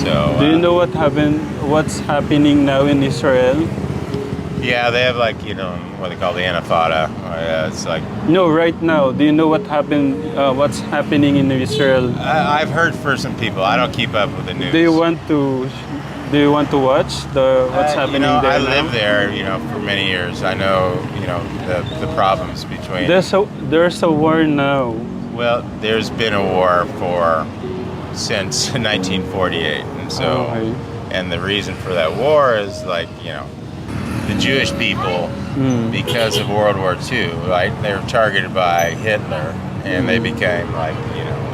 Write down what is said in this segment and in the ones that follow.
So Do you know what happened? What's happening now in Israel? yeah, they have like what they call the Intifada. It's like No, right now. Do you know what happened? What's happening in Israel? I've heard for some people. I don't keep up with the news. Do you want to? Do you want to watch what's happening there I now? lived there, for many years. I know, the problems between. There's a war now. Well, there's been a war since 1948, and so, Okay. and the reason for that war is the Jewish people, because of World War II, right? They were targeted by Hitler, and they became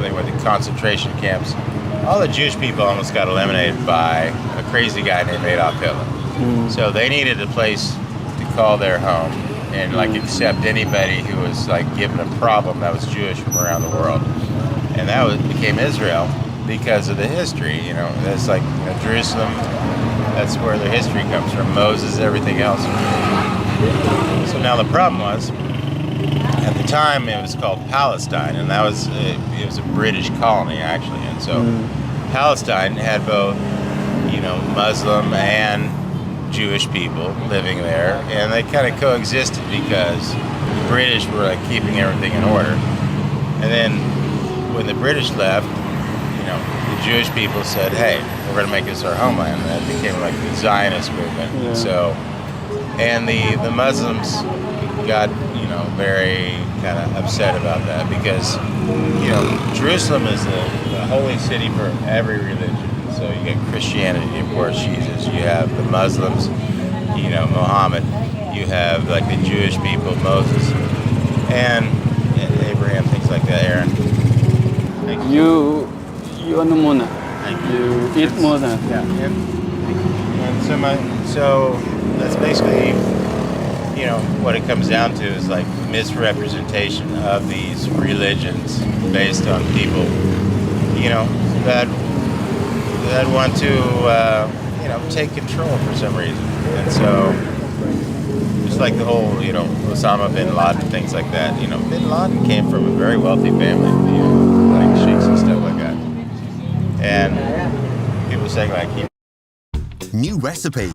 they went to concentration camps. All the Jewish people almost got eliminated by a crazy guy named Adolf Hitler. So they needed a place to call their home and accept anybody who was given a problem that was Jewish from around the world, and became Israel because of the history. That's Jerusalem. That's where the history comes from. Moses, everything else. So now the problem was, at the time it was called Palestine, and it was a British colony actually, and so Palestine had both Muslim and Jewish people living there, and they kind of coexisted because the British were keeping everything in order. And then when the British left, the Jewish people said, "Hey, we're going to make this our homeland." And that became the Zionist movement. Yeah. So, and the Muslims got very kind of upset about that because Jerusalem is the holy city for every religion. So you get Christianity, of course, Jesus. You have the Muslims, Muhammad. You have the Jewish people, Moses, and Abraham, things like that. Aaron. Thank you. You ano muna? Thank You eat muna. Yeah. And so that's basically what it comes down to is misrepresentation of these religions based on people that want to take control for some reason. And so just like the whole Osama bin Laden, things like that. Bin Laden came from a very wealthy family, like sheikhs and stuff like that. And people saying New recipe.